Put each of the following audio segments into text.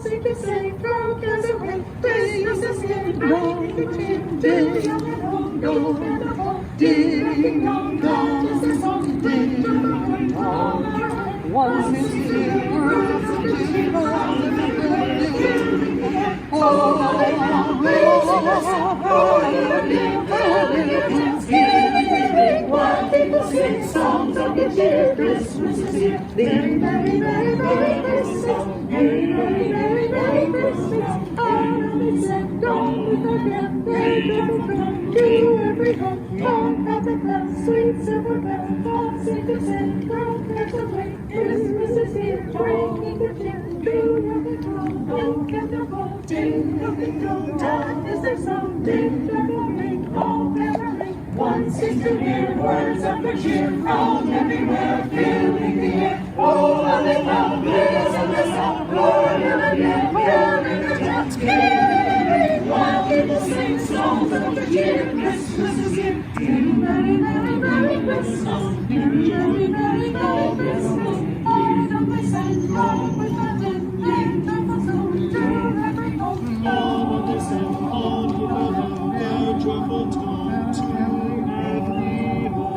sing to say, from Nazareth, Christmas is here, ring the tin, ding dong dong, ding dong dong, this is song, ding dong dong. One is here, words of the while people sing songs of good cheer, Christmas is here. Merry, merry, merry, merry Christmas. Merry, merry, merry, merry Christmas. All is said, gone with our breath. Merry, merry, merry, to every home. Long at the glass, sweet silver bell. All sing to say, come catch the way. Christmas is here, ringing the tin. Do every home, look at the ball. Ding, ding, dong, dong, is their song. Ding, dong, dong, ring, all merrily. One sings to hear words of good cheer from everywhere, filling the air. Oh, how they come, blaze of the sun, roar never again, filling the town. Merry, while people sing songs of good cheer, Christmas is here. Merry, merry, merry, merry Christmas. Merry, merry, merry, merry Christmas. All of my son, long with my din, ding, dong, dong, to every home. All of the sun, all of the their joyful tone to every home.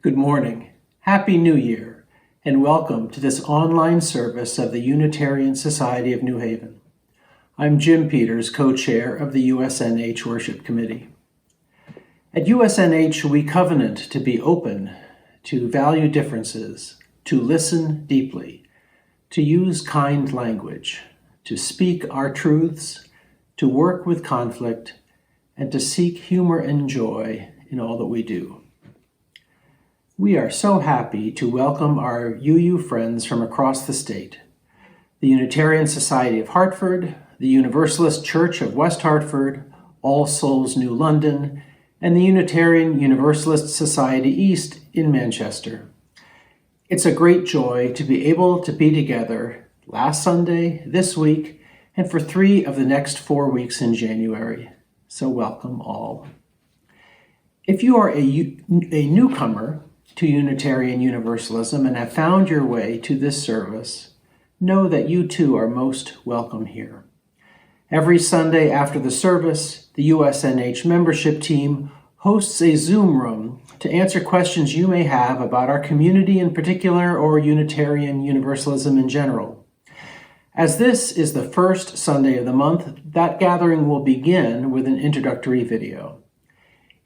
Good morning, Happy New Year, and welcome to this online service of the Unitarian Society of New Haven. I'm Jim Peters, co-chair of the USNH Worship Committee. At USNH, we covenant to be open, to value differences, to listen deeply, to use kind language, to speak our truths, to work with conflict, and to seek humor and joy in all that we do. We are so happy to welcome our UU friends from across the state, the Unitarian Society of Hartford, the Universalist Church of West Hartford, All Souls New London, and the Unitarian Universalist Society East in Manchester. It's a great joy to be able to be together last Sunday, this week, and for 3 of the next 4 weeks in January. So welcome all. If you are a newcomer to Unitarian Universalism and have found your way to this service, know that you too are most welcome here. Every Sunday after the service, the USNH membership team hosts a Zoom room to answer questions you may have about our community in particular or Unitarian Universalism in general. As this is the first Sunday of the month, that gathering will begin with an introductory video.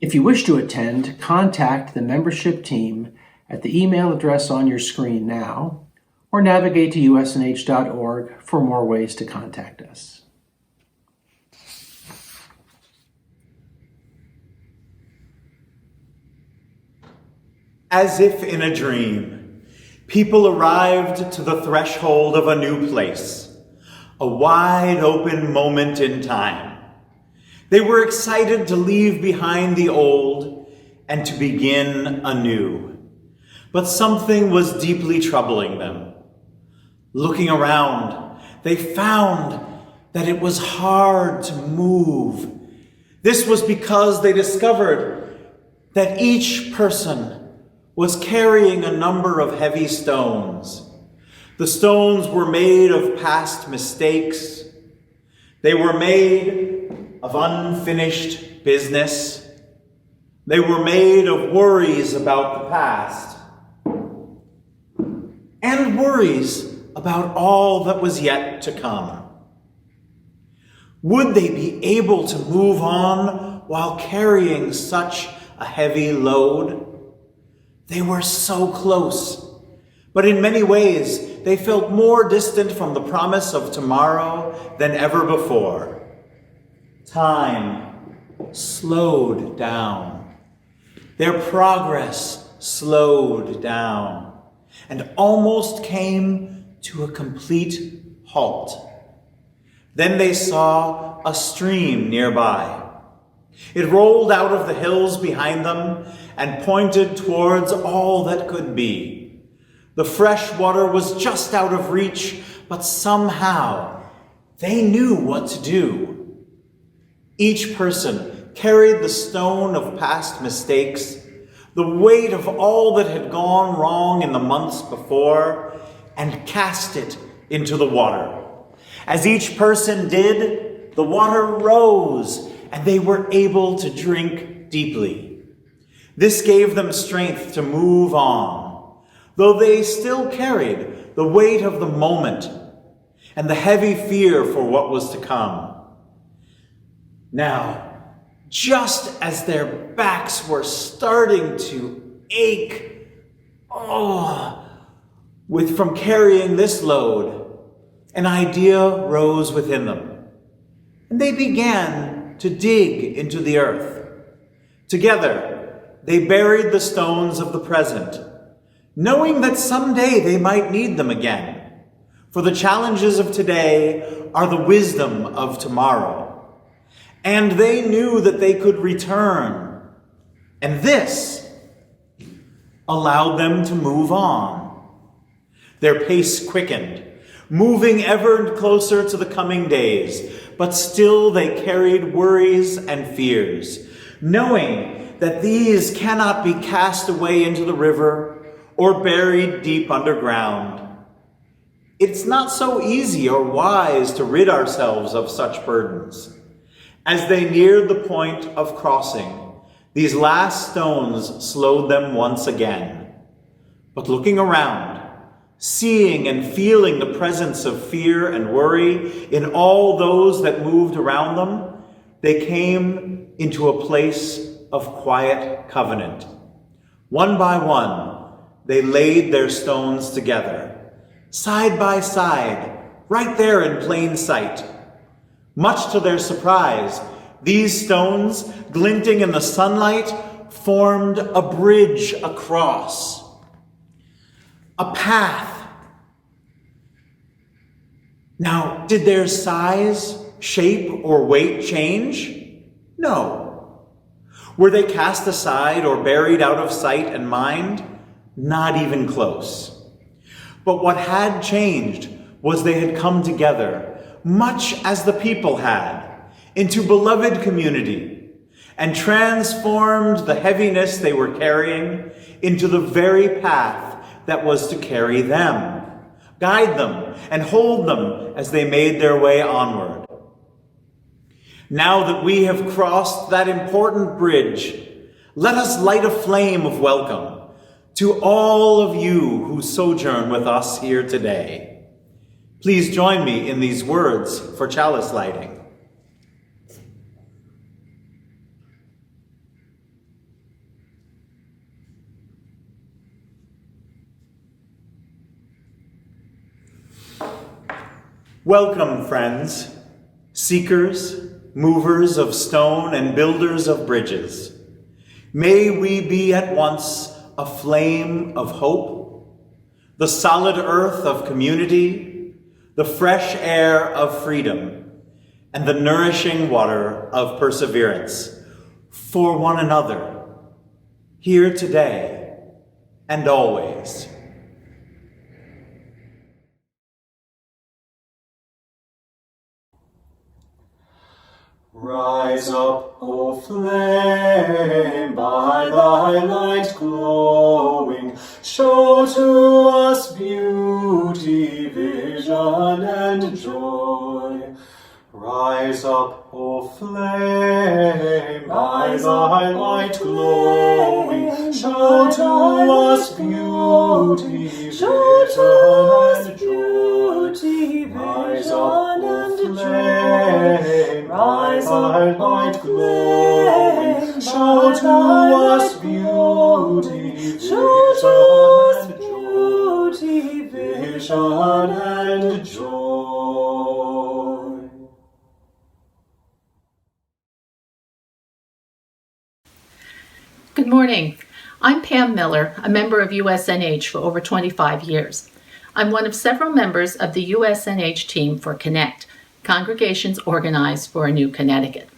If you wish to attend, contact the membership team at the email address on your screen now, or navigate to usnh.org for more ways to contact us. As if in a dream, people arrived to the threshold of a new place, a wide open moment in time. They were excited to leave behind the old and to begin anew. But something was deeply troubling them. Looking around, they found that it was hard to move. This was because they discovered that each person was carrying a number of heavy stones. The stones were made of past mistakes. They were made of unfinished business. They were made of worries about the past and worries about all that was yet to come. Would they be able to move on while carrying such a heavy load? They were so close, but in many ways they felt more distant from the promise of tomorrow than ever before. Time slowed down. Their progress slowed down and almost came to a complete halt. Then they saw a stream nearby. It rolled out of the hills behind them and pointed towards all that could be. The fresh water was just out of reach, but somehow they knew what to do. Each person carried the stone of past mistakes, the weight of all that had gone wrong in the months before, and cast it into the water. As each person did, the water rose, and they were able to drink deeply. This gave them strength to move on, though they still carried the weight of the moment and the heavy fear for what was to come. Now, just as their backs were starting to ache, from carrying this load, an idea rose within them, and they began to dig into the earth. Together, they buried the stones of the present, knowing that someday they might need them again, for the challenges of today are the wisdom of tomorrow. And they knew that they could return, and this allowed them to move on. Their pace quickened, moving ever closer to the coming days, but still they carried worries and fears, knowing that these cannot be cast away into the river or buried deep underground. It's not so easy or wise to rid ourselves of such burdens. As they neared the point of crossing, these last stones slowed them once again. But looking around, seeing and feeling the presence of fear and worry in all those that moved around them, they came into a place of quiet covenant. One by one, they laid their stones together, side by side, right there in plain sight. Much to their surprise, these stones, glinting in the sunlight, formed a bridge across, a path. Now, did their size, shape, or weight change? No. Were they cast aside or buried out of sight and mind? Not even close. But what had changed was they had come together, much as the people had, into beloved community, and transformed the heaviness they were carrying into the very path that was to carry them, guide them, and hold them as they made their way onward. Now that we have crossed that important bridge, let us light a flame of welcome to all of you who sojourn with us here today. Please join me in these words for chalice lighting. Welcome, friends, seekers, movers of stone, and builders of bridges. May we be at once a flame of hope, the solid earth of community, the fresh air of freedom, and the nourishing water of perseverance for one another, here today and always. Rise up, O flame, by thy light glowing, show to us beauty, vision, and joy. Rise up, O flame, by thy light glowing, show to us beauty, vision, and joy. Rise up, O flame, rise up, light glowing, show to us beauty, vision and joy. Good morning. I'm Pam Miller, a member of USNH for over 25 years. I'm one of several members of the USNH team for Connect, Congregations Organized for a New Connecticut.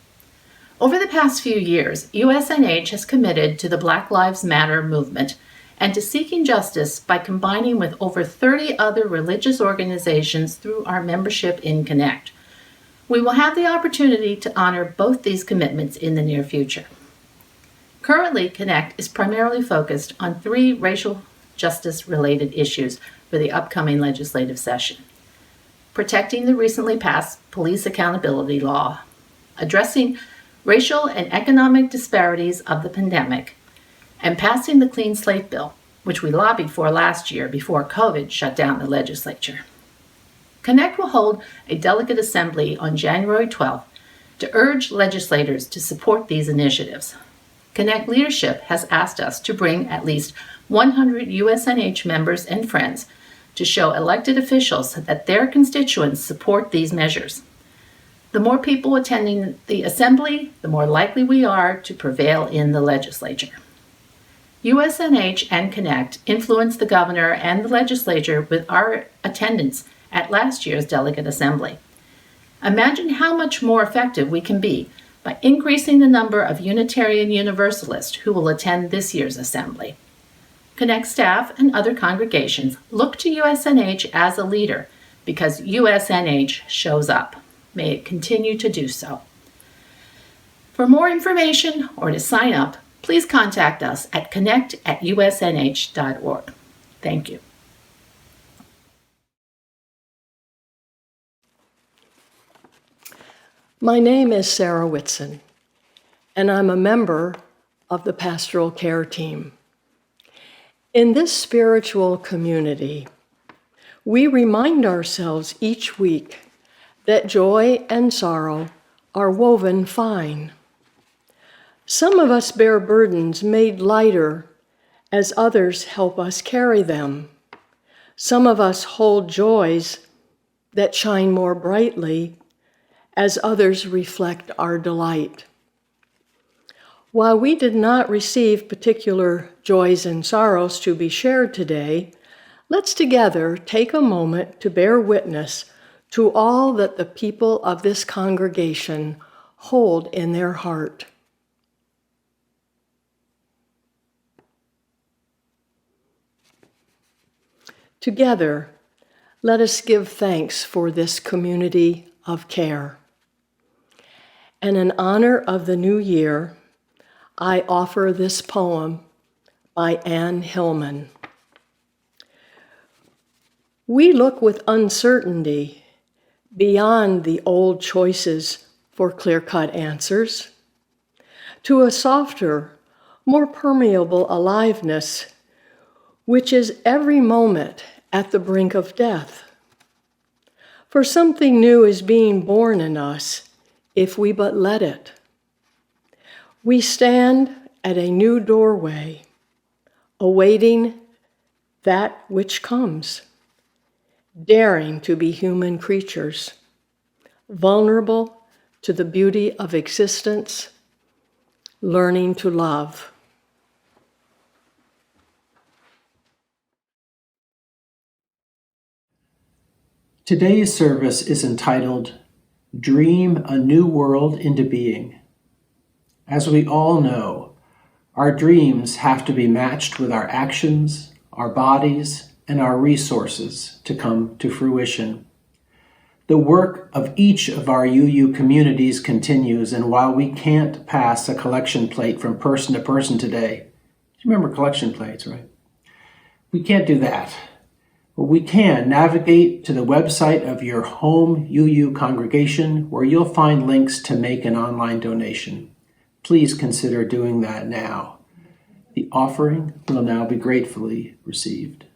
Over the past few years, USNH has committed to the Black Lives Matter movement and to seeking justice by combining with over 30 other religious organizations through our membership in Connect. We will have the opportunity to honor both these commitments in the near future. Currently, Connect is primarily focused on 3 racial justice-related issues for the upcoming legislative session: protecting the recently passed police accountability law, addressing racial and economic disparities of the pandemic, and passing the Clean Slate Bill, which we lobbied for last year before COVID shut down the legislature. Connect will hold a delegate assembly on January 12th to urge legislators to support these initiatives. Connect leadership has asked us to bring at least 100 USNH members and friends to show elected officials that their constituents support these measures. The more people attending the assembly, the more likely we are to prevail in the legislature. USNH and Connect influenced the governor and the legislature with our attendance at last year's delegate assembly. Imagine how much more effective we can be by increasing the number of Unitarian Universalists who will attend this year's assembly. Connect staff and other congregations look to USNH as a leader because USNH shows up. May it continue to do so. For more information or to sign up, please contact us at connect@usnh.org. Thank you. My name is Sarah Whitson, and I'm a member of the Pastoral Care Team. In this spiritual community, we remind ourselves each week that joy and sorrow are woven fine. Some of us bear burdens made lighter as others help us carry them. Some of us hold joys that shine more brightly as others reflect our delight. While we did not receive particular joys and sorrows to be shared today, let's together take a moment to bear witness to all that the people of this congregation hold in their heart. Together, let us give thanks for this community of care. And in honor of the new year, I offer this poem by Anne Hillman. We look with uncertainty beyond the old choices for clear-cut answers to a softer, more permeable aliveness, which is every moment at the brink of death. For something new is being born in us if we but let it. We stand at a new doorway, awaiting that which comes, daring to be human creatures, vulnerable to the beauty of existence, learning to love. Today's service is entitled Dream a New World into Being. As we all know, our dreams have to be matched with our actions, our bodies, and our resources to come to fruition. The work of each of our UU communities continues, and while we can't pass a collection plate from person to person today, you remember collection plates, right? We can't do that. But we can navigate to the website of your home UU congregation where you'll find links to make an online donation. Please consider doing that now. The offering will now be gratefully received.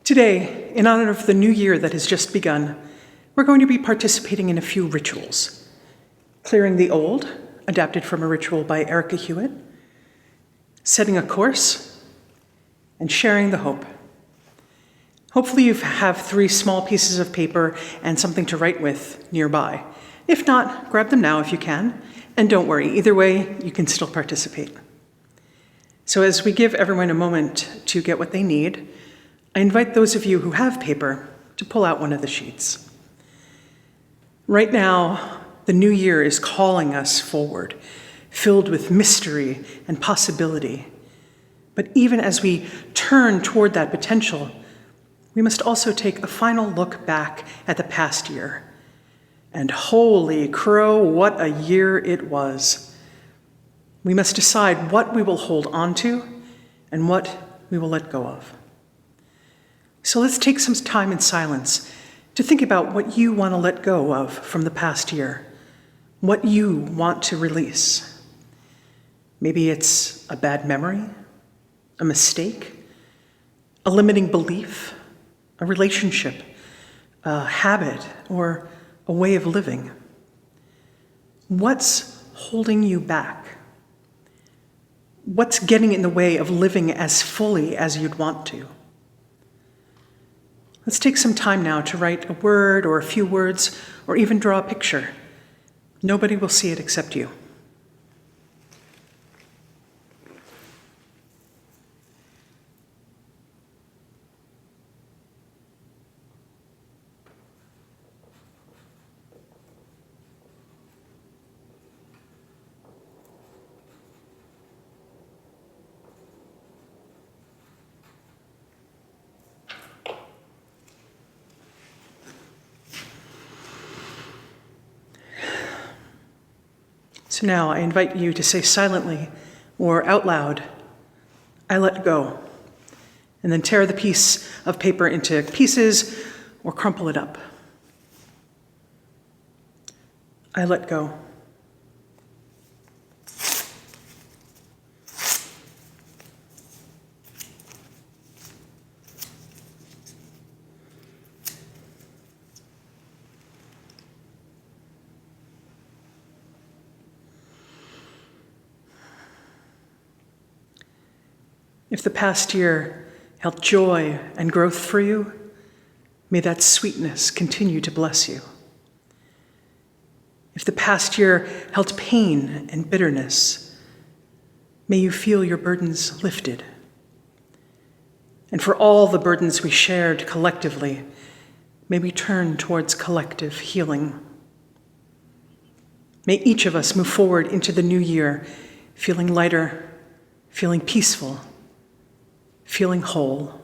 Today, in honor of the new year that has just begun, we're going to be participating in a few rituals. Clearing the old, adapted from a ritual by Erica Hewitt, setting a course, and sharing the hope. Hopefully you have 3 small pieces of paper and something to write with nearby. If not, grab them now if you can, and don't worry, either way, you can still participate. So as we give everyone a moment to get what they need, I invite those of you who have paper to pull out one of the sheets. Right now, the new year is calling us forward, filled with mystery and possibility. But even as we turn toward that potential, we must also take a final look back at the past year. And holy crow, what a year it was. We must decide what we will hold on to and what we will let go of. So let's take some time in silence to think about what you want to let go of from the past year, what you want to release. Maybe it's a bad memory, a mistake, a limiting belief, a relationship, a habit, or a way of living. What's holding you back? What's getting in the way of living as fully as you'd want to? Let's take some time now to write a word or a few words, or even draw a picture. Nobody will see it except you. So now I invite you to say silently or out loud, I let go, and then tear the piece of paper into pieces or crumple it up. I let go. If the past year held joy and growth for you, may that sweetness continue to bless you. If the past year held pain and bitterness, may you feel your burdens lifted. And for all the burdens we shared collectively, may we turn towards collective healing. May each of us move forward into the new year feeling lighter, feeling peaceful, feeling whole.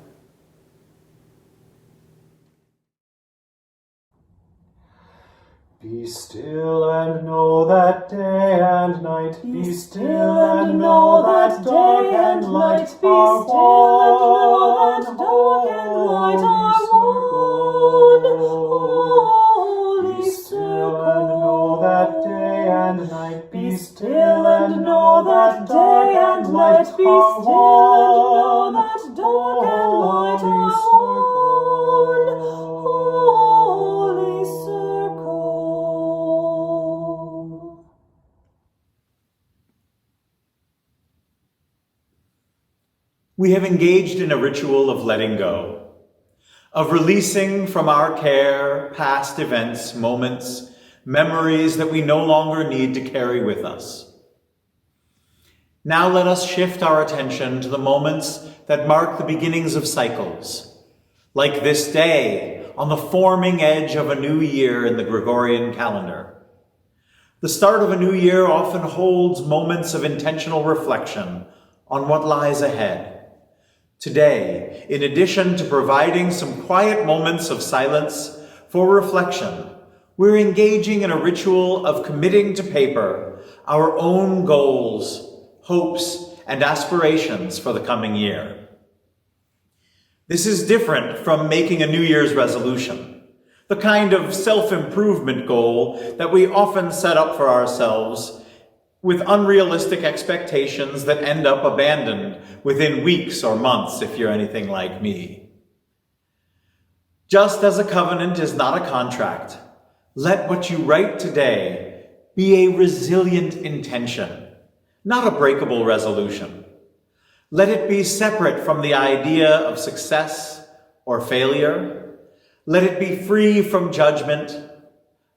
Be still and know that day and night. Be still and know that dark and light are one. Be still and know that day and night. Be still and know that dark and light are one. Holy circle. We have engaged in a ritual of letting go, of releasing from our care past events, moments, memories that we no longer need to carry with us. Now let us shift our attention to the moments that mark the beginnings of cycles, like this day on the forming edge of a new year in the Gregorian calendar. The start of a new year often holds moments of intentional reflection on what lies ahead, Today, in addition to providing some quiet moments of silence for reflection, we're engaging in a ritual of committing to paper our own goals, hopes, and aspirations for the coming year. This is different from making a New Year's resolution, the kind of self-improvement goal that we often set up for ourselves with unrealistic expectations that end up abandoned within weeks or months if you're anything like me. Just as a covenant is not a contract, let what you write today be a resilient intention, not a breakable resolution. Let it be separate from the idea of success or failure. Let it be free from judgment.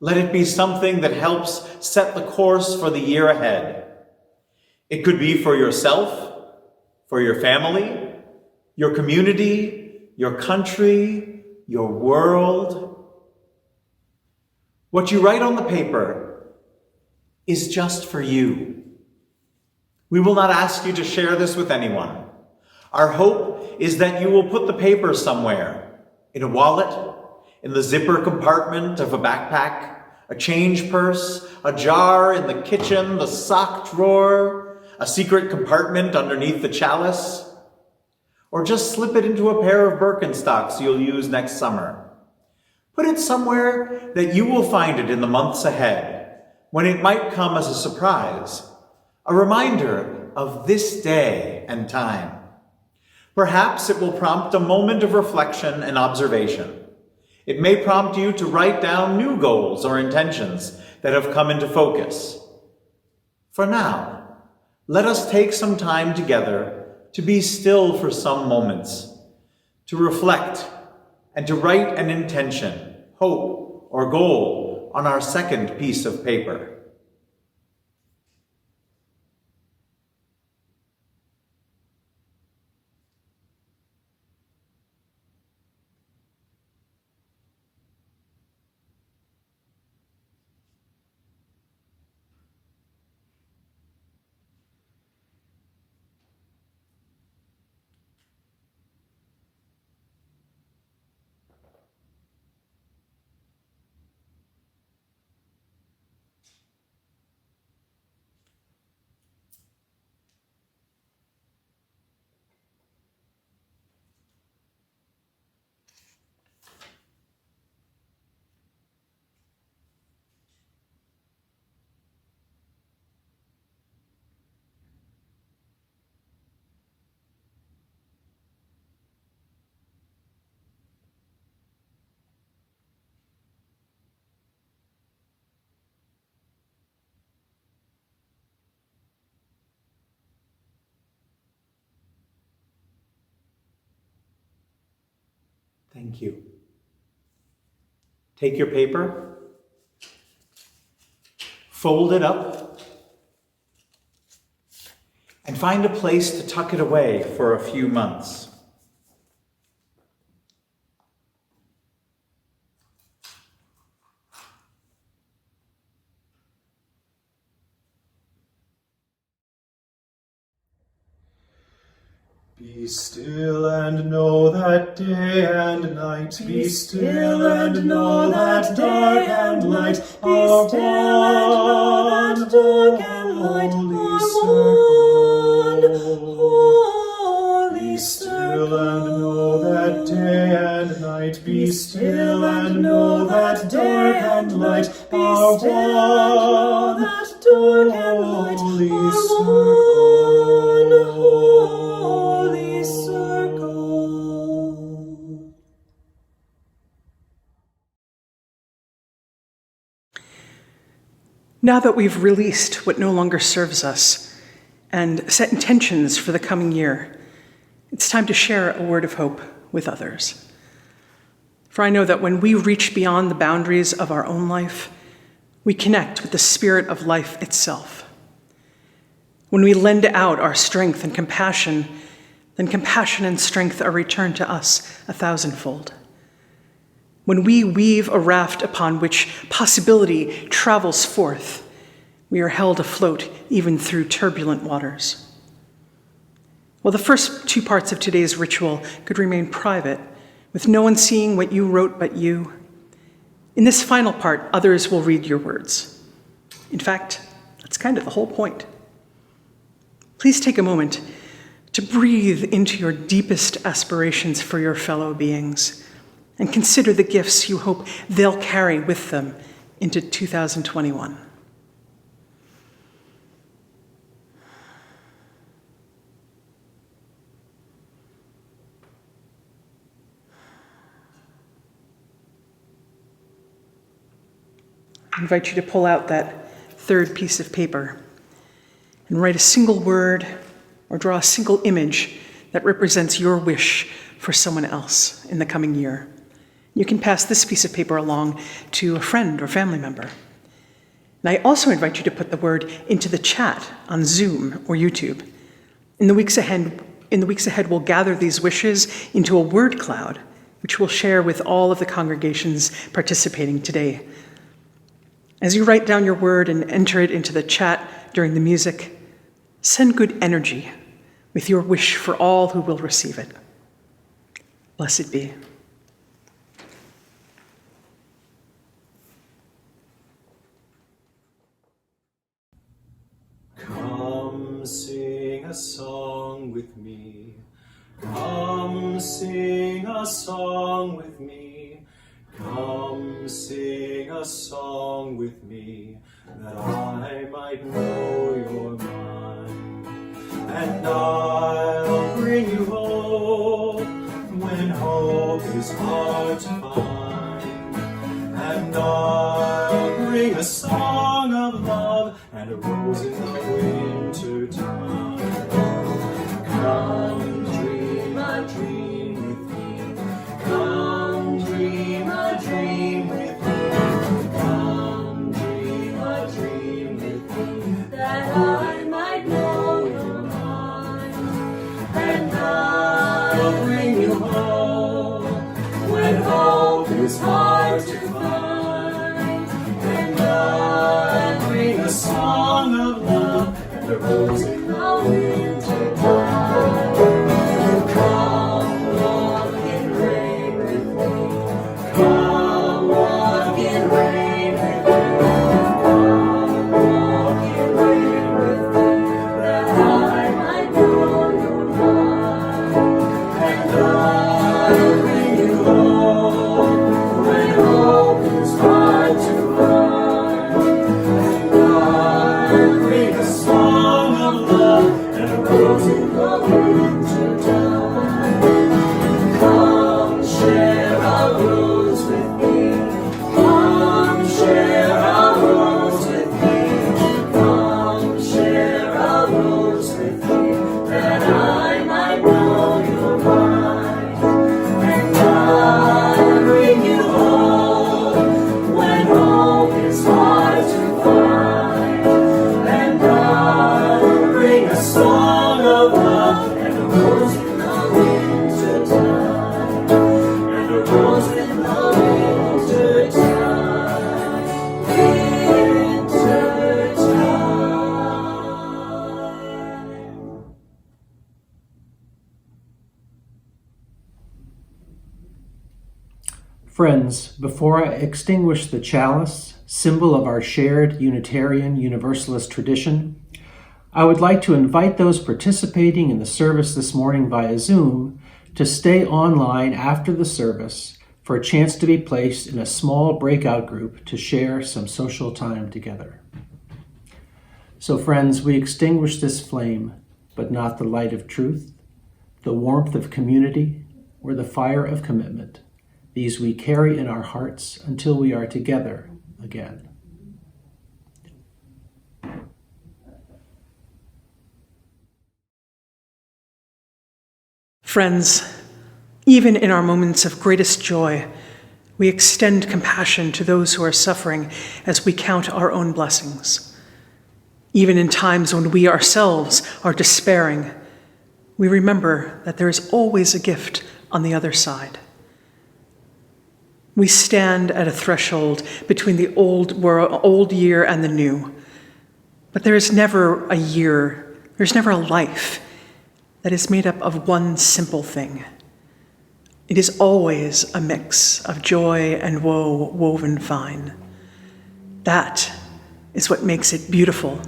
Let it be something that helps set the course for the year ahead. It could be for yourself, for your family, your community, your country, your world. What you write on the paper is just for you. We will not ask you to share this with anyone. Our hope is that you will put the paper somewhere, in a wallet, in the zipper compartment of a backpack, a change purse, a jar in the kitchen, the sock drawer, a secret compartment underneath the chalice, or just slip it into a pair of Birkenstocks you'll use next summer. Put it somewhere that you will find it in the months ahead, when it might come as a surprise, a reminder of this day and time. Perhaps it will prompt a moment of reflection and observation. It may prompt you to write down new goals or intentions that have come into focus. For now, let us take some time together to be still for some moments, to reflect and to write an intention, hope, or goal on our second piece of paper. Thank you. Take your paper, fold it up, and find a place to tuck it away for a few months. Be still and know that day and night. Be still and know that dark and light. Be still and know that dark and light are one. Be still and know that day and night. Be still and know that dark and light. Be still and know that dark and light are one. Now that we've released what no longer serves us and set intentions for the coming year, it's time to share a word of hope with others. For I know that when we reach beyond the boundaries of our own life, we connect with the spirit of life itself. When we lend out our strength and compassion, then compassion and strength are returned to us 1,000-fold. When we weave a raft upon which possibility travels forth, we are held afloat even through turbulent waters. Well, the first two parts of today's ritual could remain private, with no one seeing what you wrote but you. In this final part, others will read your words. In fact, that's kind of the whole point. Please take a moment to breathe into your deepest aspirations for your fellow beings and consider the gifts you hope they'll carry with them into 2021. I invite you to pull out that third piece of paper and write a single word or draw a single image that represents your wish for someone else in the coming year. You can pass this piece of paper along to a friend or family member. And I also invite you to put the word into the chat on Zoom or YouTube. In the weeks ahead, we'll gather these wishes into a word cloud, which we'll share with all of the congregations participating today. As you write down your word and enter it into the chat during the music, send good energy with your wish for all who will receive it. Blessed be. Come sing a song with me. Come sing a song with me. Come sing a song with me, that I might know you're mine. And I'll bring you home when hope is hard to find. And I'll bring a song of love and a rose in the winter time. Come dream a dream with me. Come dream a dream with me. Come dream a dream with me, that I might know you're mine. And I'll bring you home when hope is hard to find. And I'll bring a song of love and a rose in the winter time. Come walk in rain with me. Come walk in rain with me. Come walk in rain with me, that I might know you're mine. And I'll bring you home when hope is hard to find. And I'll bring a song of love and a rose in the winter time. Come share a rose with me. Come share a rose with me. Come share a rose with me, that I might know you're mine. And I'll bring you home when hope is hard to find. And I'll bring a song of love and a rose in the winter time. And a rose in the winter time. Winter time. Friends, before I extinguish the chalice, symbol of our shared Unitarian Universalist tradition, I would like to invite those participating in the service this morning via Zoom to stay online after the service for a chance to be placed in a small breakout group to share some social time together. So friends, we extinguish this flame, but not the light of truth, the warmth of community, or the fire of commitment. These we carry in our hearts until we are together again. Friends, even in our moments of greatest joy, we extend compassion to those who are suffering as we count our own blessings. Even in times when we ourselves are despairing, we remember that there is always a gift on the other side. We stand at a threshold between the old year and the new, but there is never a year, there's never a life that is made up of one simple thing. It is always a mix of joy and woe woven fine. That is what makes it beautiful,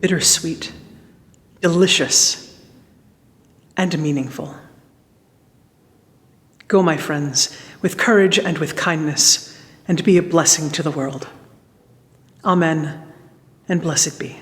bittersweet, delicious, and meaningful. Go, my friends, with courage and with kindness, and be a blessing to the world. Amen, and blessed be.